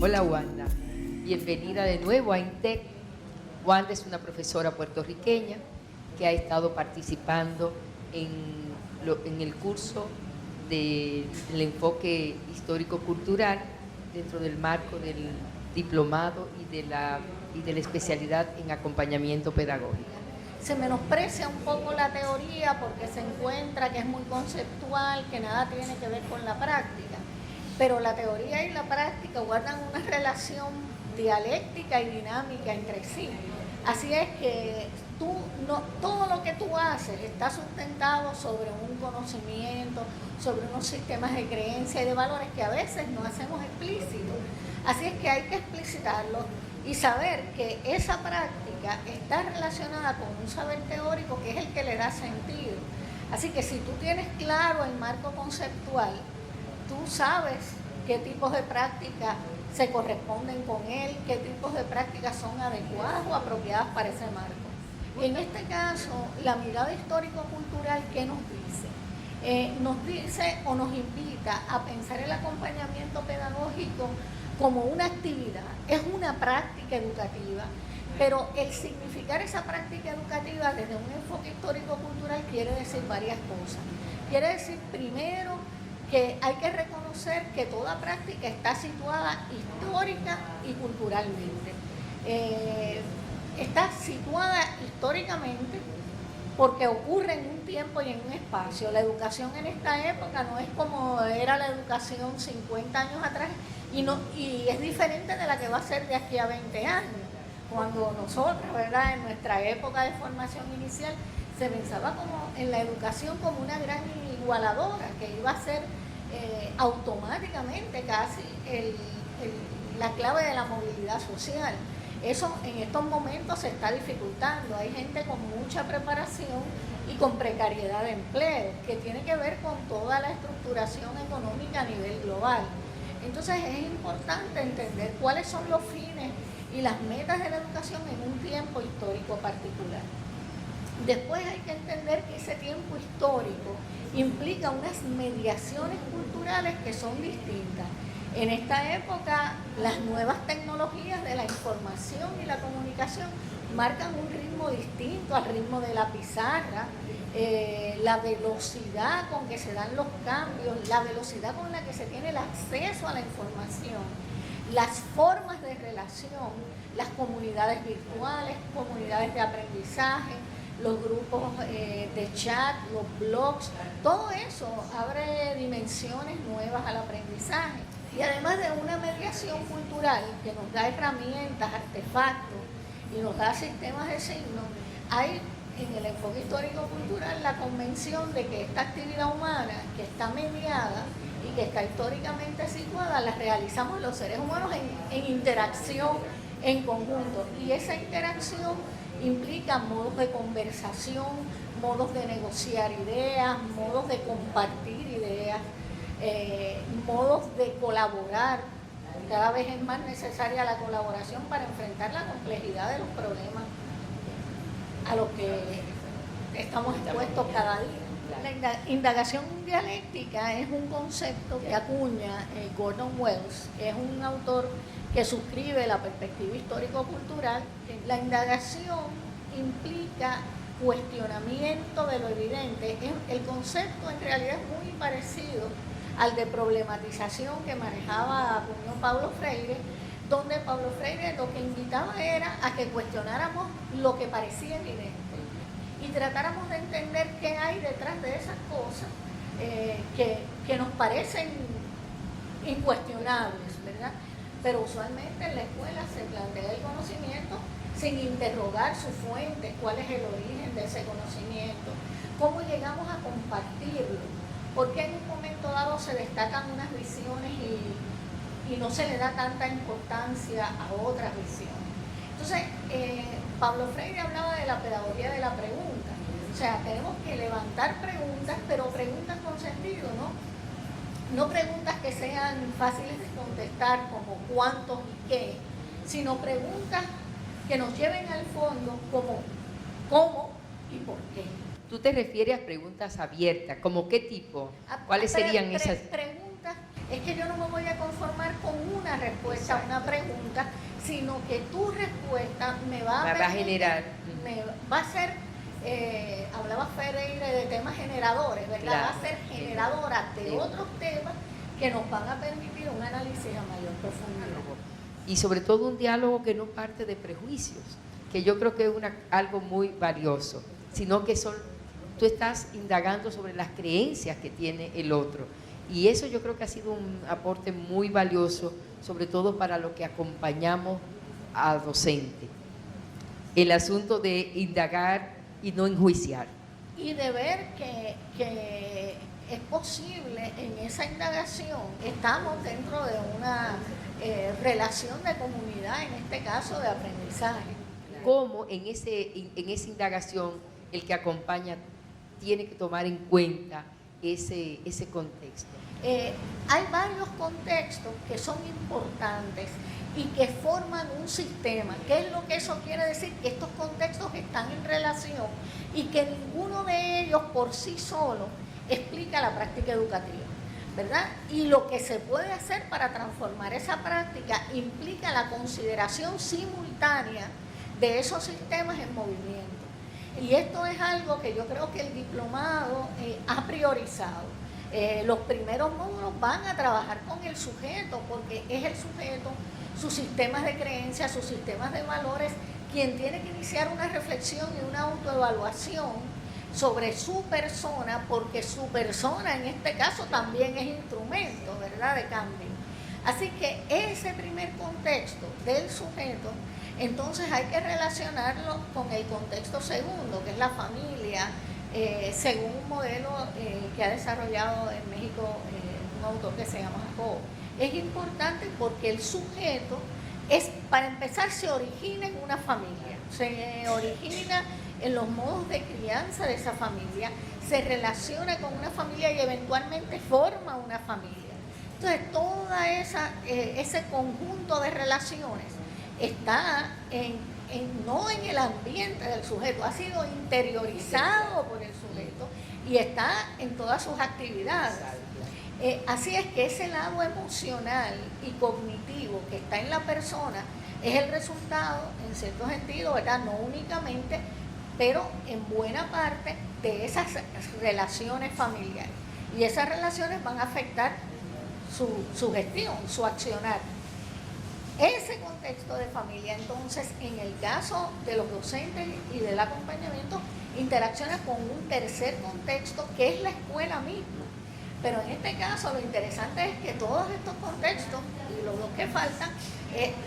Hola Wanda, bienvenida de nuevo a INTEC. Wanda es una profesora puertorriqueña que ha estado participando en el curso del enfoque histórico-cultural dentro del marco del diplomado y de la especialidad en acompañamiento pedagógico. Se menosprecia un poco la teoría porque se encuentra que es muy conceptual, que nada tiene que ver con la práctica, pero la teoría y la práctica guardan una relación dialéctica y dinámica entre sí. Así es que todo lo que tú haces está sustentado sobre un conocimiento, sobre unos sistemas de creencia y de valores que a veces no hacemos explícitos. Así es que hay que explicitarlo y saber que esa práctica está relacionada con un saber teórico que es el que le da sentido. Así que si tú tienes claro el marco conceptual, tú sabes qué tipos de prácticas se corresponden con él, qué tipos de prácticas son adecuadas o apropiadas para ese marco. En este caso, la mirada histórico-cultural, ¿qué nos dice? Nos dice o nos invita a pensar el acompañamiento pedagógico como una actividad, es una práctica educativa, pero el significar esa práctica educativa desde un enfoque histórico-cultural quiere decir varias cosas. Quiere decir, primero, que hay que reconocer que toda práctica está situada histórica y culturalmente. Está situada históricamente porque ocurre en un tiempo y en un espacio. La educación en esta época no es como era la educación 50 años atrás y es diferente de la que va a ser de aquí a 20 años. Cuando nosotros, ¿verdad?, en nuestra época de formación inicial, se pensaba como en la educación como una gran igualadora, que iba a ser automáticamente casi la clave de la movilidad social. Eso en estos momentos se está dificultando. Hay gente con mucha preparación y con precariedad de empleo, que tiene que ver con toda la estructuración económica a nivel global. Entonces es importante entender cuáles son los fines y las metas de la educación en un tiempo histórico particular. Después hay que entender que ese tiempo histórico implica unas mediaciones culturales que son distintas. En esta época, las nuevas tecnologías de la información y la comunicación marcan un ritmo distinto al ritmo de la pizarra, la velocidad con que se dan los cambios, la velocidad con la que se tiene el acceso a la información, las formas de relación, las comunidades virtuales, comunidades de aprendizaje, los grupos de chat, los blogs, todo eso abre dimensiones nuevas al aprendizaje. Y además de una mediación cultural que nos da herramientas, artefactos y nos da sistemas de signos, hay en el enfoque histórico-cultural la convención de que esta actividad humana que está mediada y que está históricamente situada, la realizamos los seres humanos en interacción en conjunto. Y esa interacción implica modos de conversación, modos de negociar ideas, modos de compartir ideas, modos de colaborar. Cada vez es más necesaria la colaboración para enfrentar la complejidad de los problemas a los que estamos expuestos cada día. La indagación dialéctica es un concepto que acuña Gordon Wells, que es un autor que suscribe la perspectiva histórico-cultural. La indagación implica cuestionamiento de lo evidente. El concepto en realidad es muy parecido al de problematización que manejaba Paulo Freire, donde Paulo Freire lo que invitaba era a que cuestionáramos lo que parecía evidente y tratáramos de entender qué hay detrás de esas cosas que nos parecen incuestionables, ¿verdad? Pero usualmente en la escuela se plantea el conocimiento sin interrogar su fuente, cuál es el origen de ese conocimiento, cómo llegamos a compartirlo, por qué en un momento dado se destacan unas visiones y no se le da tanta importancia a otras visiones. Entonces, Pablo Freire hablaba de la pedagogía de la pregunta. O sea, tenemos que levantar preguntas, pero preguntas con sentido, ¿no? No preguntas que sean fáciles de contestar como cuántos y qué, sino preguntas que nos lleven al fondo como cómo y por qué. Tú te refieres a preguntas abiertas, ¿como qué tipo? ¿Cuáles serían esas? Preguntas, es que yo no me voy a conformar con una respuesta a una pregunta, sino que tu respuesta me va a generar. Me va a ser, hablaba Freire de temas generadores, ¿verdad? Claro, va a ser generadora de otros temas que nos van a permitir un análisis a mayor profundidad. Y sobre todo un diálogo que no parte de prejuicios, que yo creo que es algo muy valioso, sino que tú estás indagando sobre las creencias que tiene el otro. Y eso yo creo que ha sido un aporte muy valioso, sobre todo para lo que acompañamos a docente. El asunto de indagar y no enjuiciar. Y de ver que es posible en esa indagación, estamos dentro de una relación de comunidad, en este caso de aprendizaje. ¿Cómo en esa indagación el que acompaña tiene que tomar en cuenta ese contexto? Hay varios contextos que son importantes y que forman un sistema. ¿Qué es lo que eso quiere decir? Que estos contextos están en relación y que ninguno de ellos por sí solo explica la práctica educativa, ¿verdad? Y lo que se puede hacer para transformar esa práctica implica la consideración simultánea de esos sistemas en movimiento. Y esto es algo que yo creo que el diplomado ha priorizado. Los primeros módulos van a trabajar con el sujeto, porque es el sujeto, sus sistemas de creencias, sus sistemas de valores, quien tiene que iniciar una reflexión y una autoevaluación sobre su persona, porque su persona en este caso también es instrumento, ¿verdad?, de cambio. Así que ese primer contexto del sujeto, entonces hay que relacionarlo con el contexto segundo, que es la familia, según un modelo que ha desarrollado en México un autor que se llama Jacob. Es importante porque el sujeto para empezar, se origina en una familia, se origina en los modos de crianza de esa familia, se relaciona con una familia y eventualmente forma una familia. Entonces, toda ese conjunto de relaciones está no en el ambiente del sujeto, ha sido interiorizado por el sujeto y está en todas sus actividades. Así es que ese lado emocional y cognitivo que está en la persona es el resultado, en cierto sentido, ¿verdad?, no únicamente, pero en buena parte de esas relaciones familiares. Y esas relaciones van a afectar su gestión, su accionar. Ese contexto de familia, entonces, en el caso de los docentes y del acompañamiento, interacciona con un tercer contexto que es la escuela misma. Pero en este caso lo interesante es que todos estos contextos, y los dos que faltan,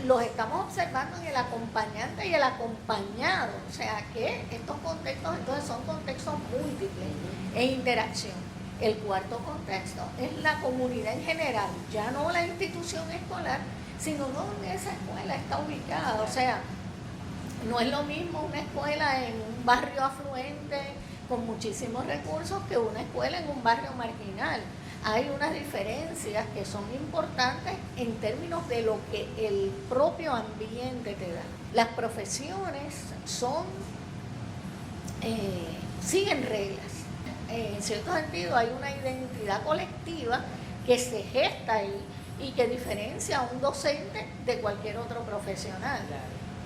los estamos observando en el acompañante y el acompañado. O sea que estos contextos entonces son contextos múltiples en interacción. El cuarto contexto es la comunidad en general, ya no la institución escolar, sino donde esa escuela está ubicada. O sea, no es lo mismo una escuela en un barrio afluente con muchísimos recursos que una escuela en un barrio marginal. Hay unas diferencias que son importantes en términos de lo que el propio ambiente te da. Las profesiones siguen reglas. En cierto sentido hay una identidad colectiva que se gesta ahí y que diferencia a un docente de cualquier otro profesional.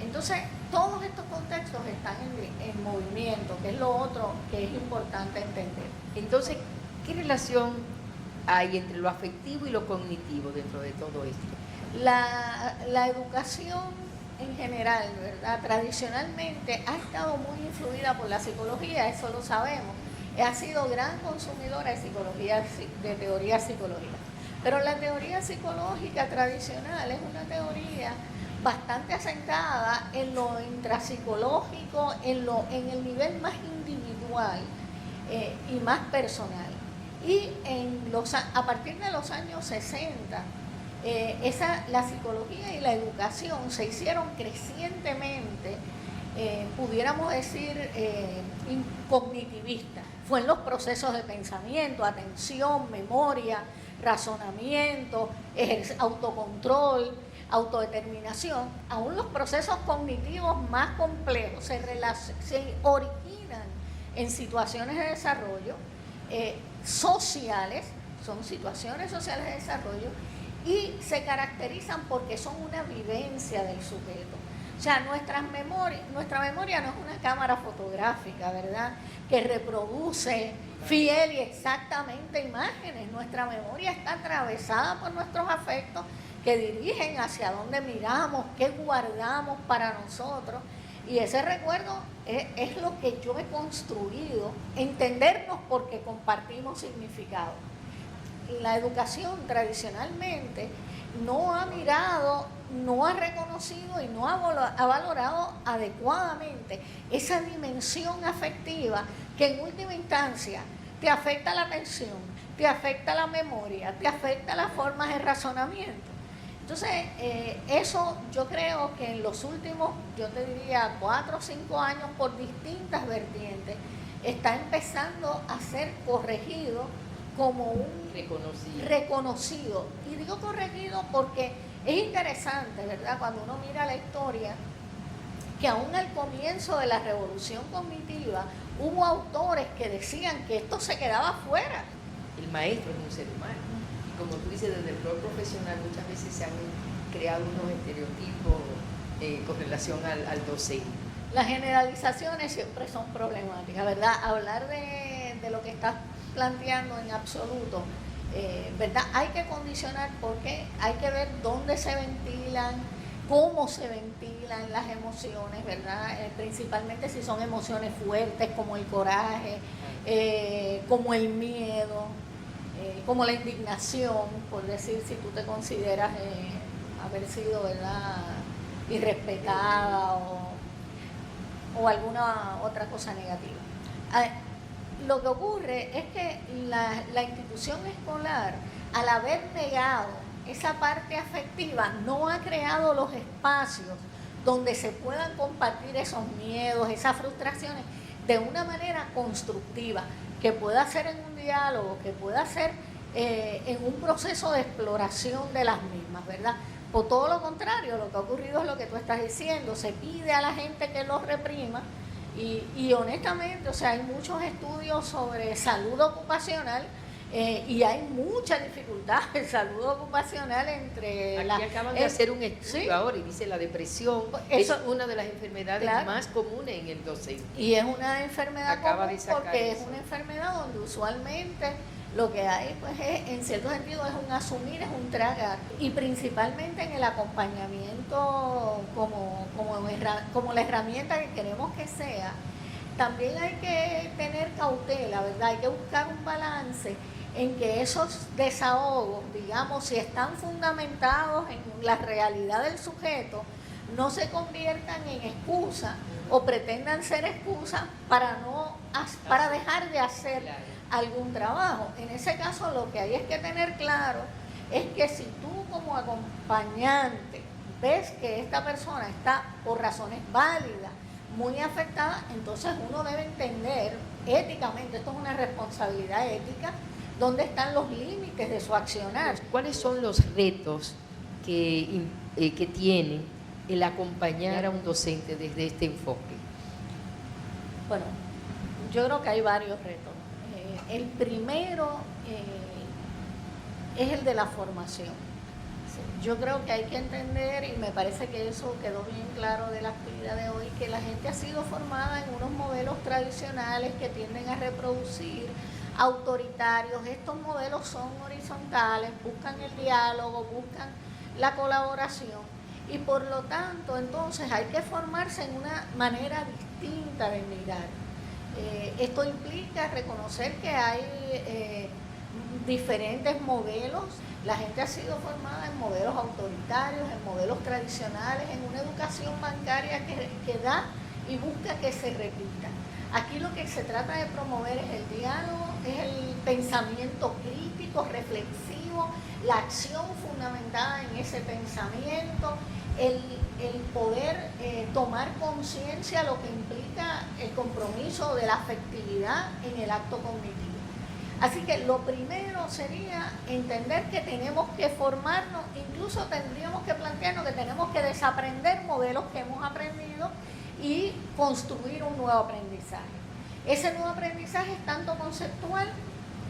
Entonces, todos estos contextos están en movimiento, que es lo otro que es importante entender. Entonces, ¿qué relación hay entre lo afectivo y lo cognitivo dentro de todo esto? La educación en general, ¿verdad?, tradicionalmente ha estado muy influida por la psicología, eso lo sabemos. Ha sido gran consumidora de psicología, de teoría psicológica. Pero la teoría psicológica tradicional es una teoría bastante asentada en lo intrapsicológico, en el nivel más individual y más personal. Y a partir de los años 60, la psicología y la educación se hicieron crecientemente, pudiéramos decir, cognitivistas. Fue en los procesos de pensamiento, atención, memoria, razonamiento, autocontrol, autodeterminación, aún los procesos cognitivos más complejos se originan en situaciones de desarrollo sociales, son situaciones sociales de desarrollo y se caracterizan porque son una vivencia del sujeto. O sea, nuestra memoria no es una cámara fotográfica, ¿verdad?, que reproduce fiel y exactamente imágenes. Nuestra memoria está atravesada por nuestros afectos que dirigen hacia dónde miramos, qué guardamos para nosotros. Y ese recuerdo es lo que yo he construido, entendernos porque compartimos significado. La educación tradicionalmente no ha mirado, no ha reconocido y no ha valorado adecuadamente esa dimensión afectiva que en última instancia te afecta la atención, te afecta la memoria, te afecta las formas de razonamiento. Entonces, eso yo creo que en los últimos, yo te diría, 4 o 5 años, por distintas vertientes, está empezando a ser corregido como un reconocido. Y digo corregido porque es interesante, ¿verdad?, cuando uno mira la historia, que aún al comienzo de la revolución cognitiva hubo autores que decían que esto se quedaba fuera. El maestro es un ser humano. Y como tú dices, desde el rol profesional muchas veces se han creado unos estereotipos con relación al docente. Las generalizaciones siempre son problemáticas, ¿verdad? Hablar de lo que estás planteando en absoluto, ¿verdad? Hay que condicionar porque hay que ver dónde se ventilan, cómo se ventilan las emociones, ¿verdad? Principalmente si son emociones fuertes como el coraje, como el miedo, como la indignación, por decir, si tú te consideras haber sido, ¿verdad?, irrespetada o alguna otra cosa negativa. Lo que ocurre es que la institución escolar, al haber negado esa parte afectiva, no ha creado los espacios donde se puedan compartir esos miedos, esas frustraciones de una manera constructiva, que pueda ser en un diálogo, que pueda ser en un proceso de exploración de las mismas, ¿verdad? Por todo lo contrario, lo que ha ocurrido es lo que tú estás diciendo, se pide a la gente que los reprima. Y honestamente, o sea, hay muchos estudios sobre salud ocupacional y hay mucha dificultad en salud ocupacional entre Aquí acaban de hacer un estudio, ¿sí?, ahora, y dice la depresión es una de las enfermedades, claro, más comunes en el docente. Y es una enfermedad común porque es una enfermedad donde usualmente lo que hay, pues, en cierto sentido es un asumir, es un tragar, y principalmente en el acompañamiento como la herramienta que queremos que sea. También hay que tener cautela, ¿verdad? Hay que buscar un balance en que esos desahogos, digamos, si están fundamentados en la realidad del sujeto, no se conviertan en excusa o pretendan ser excusa para dejar de hacer algún trabajo. En ese caso, lo que hay es que tener claro es que si tú como acompañante ves que esta persona está por razones válidas, muy afectada, entonces uno debe entender éticamente, esto es una responsabilidad ética, dónde están los límites de su accionar. ¿Cuáles son los retos que tiene el acompañar a un docente desde este enfoque? Bueno, yo creo que hay varios retos. El primero es el de la formación. Yo creo que hay que entender, y me parece que eso quedó bien claro de la actividad de hoy, que la gente ha sido formada en unos modelos tradicionales que tienden a reproducir autoritarios. Estos modelos son horizontales, buscan el diálogo, buscan la colaboración, y por lo tanto entonces hay que formarse en una manera distinta de mirar. Esto implica reconocer que hay diferentes modelos. La gente ha sido formada en modelos autoritarios, en modelos tradicionales, en una educación bancaria que da y busca que se repita. Aquí lo que se trata de promover es el diálogo, es el pensamiento crítico, reflexivo, la acción fundamentada en ese pensamiento, el poder tomar conciencia de lo que implica el compromiso de la afectividad en el acto cognitivo. Así que lo primero sería entender que tenemos que formarnos, incluso tendríamos que plantearnos que tenemos que desaprender modelos que hemos aprendido y construir un nuevo aprendizaje. Ese nuevo aprendizaje es tanto conceptual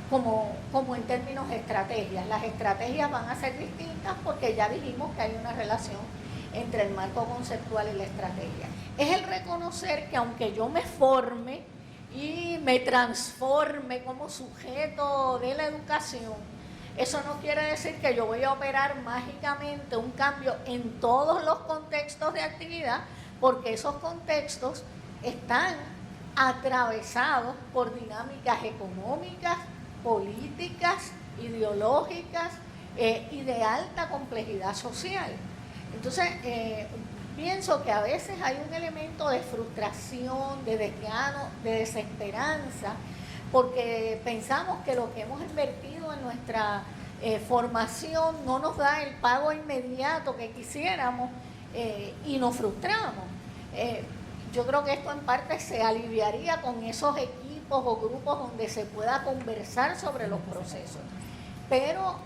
como en términos de estrategias. Las estrategias van a ser distintas porque ya dijimos que hay una relación entre el marco conceptual y la estrategia. Es el reconocer que aunque yo me forme y me transforme como sujeto de la educación, eso no quiere decir que yo voy a operar mágicamente un cambio en todos los contextos de actividad, porque esos contextos están atravesados por dinámicas económicas, políticas, ideológicas y de alta complejidad social. Entonces, pienso que a veces hay un elemento de frustración, de desgano, de desesperanza, porque pensamos que lo que hemos invertido en nuestra formación no nos da el pago inmediato que quisiéramos y nos frustramos. Yo creo que esto en parte se aliviaría con esos equipos o grupos donde se pueda conversar sobre los procesos. Pero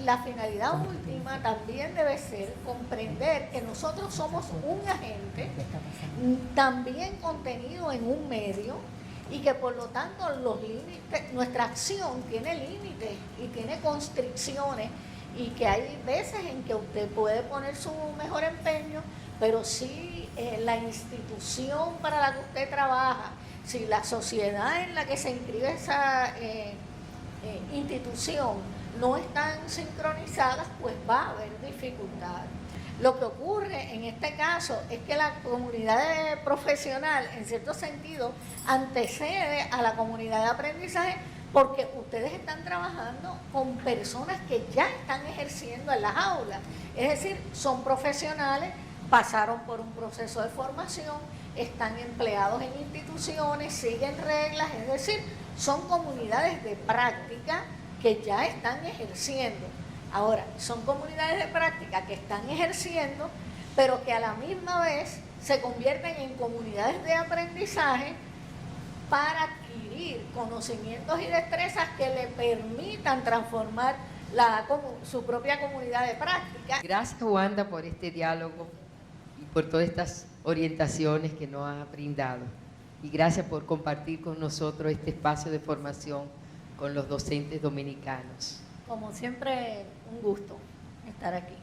la finalidad última también debe ser comprender que nosotros somos un agente también contenido en un medio y que por lo tanto los límites, nuestra acción tiene límites y tiene constricciones y que hay veces en que usted puede poner su mejor empeño, pero si la institución para la que usted trabaja, si la sociedad en la que se inscribe esa institución no están sincronizadas, pues va a haber dificultades. Lo que ocurre en este caso es que la comunidad profesional, en cierto sentido, antecede a la comunidad de aprendizaje porque ustedes están trabajando con personas que ya están ejerciendo en las aulas. Es decir, son profesionales, pasaron por un proceso de formación, están empleados en instituciones, siguen reglas, es decir, son comunidades de práctica que ya están ejerciendo. Ahora, son comunidades de práctica que están ejerciendo, pero que a la misma vez se convierten en comunidades de aprendizaje para adquirir conocimientos y destrezas que le permitan transformar su propia comunidad de práctica. Gracias, Wanda, por este diálogo y por todas estas orientaciones que nos ha brindado. Y gracias por compartir con nosotros este espacio de formación con los docentes dominicanos. Como siempre, un gusto estar aquí.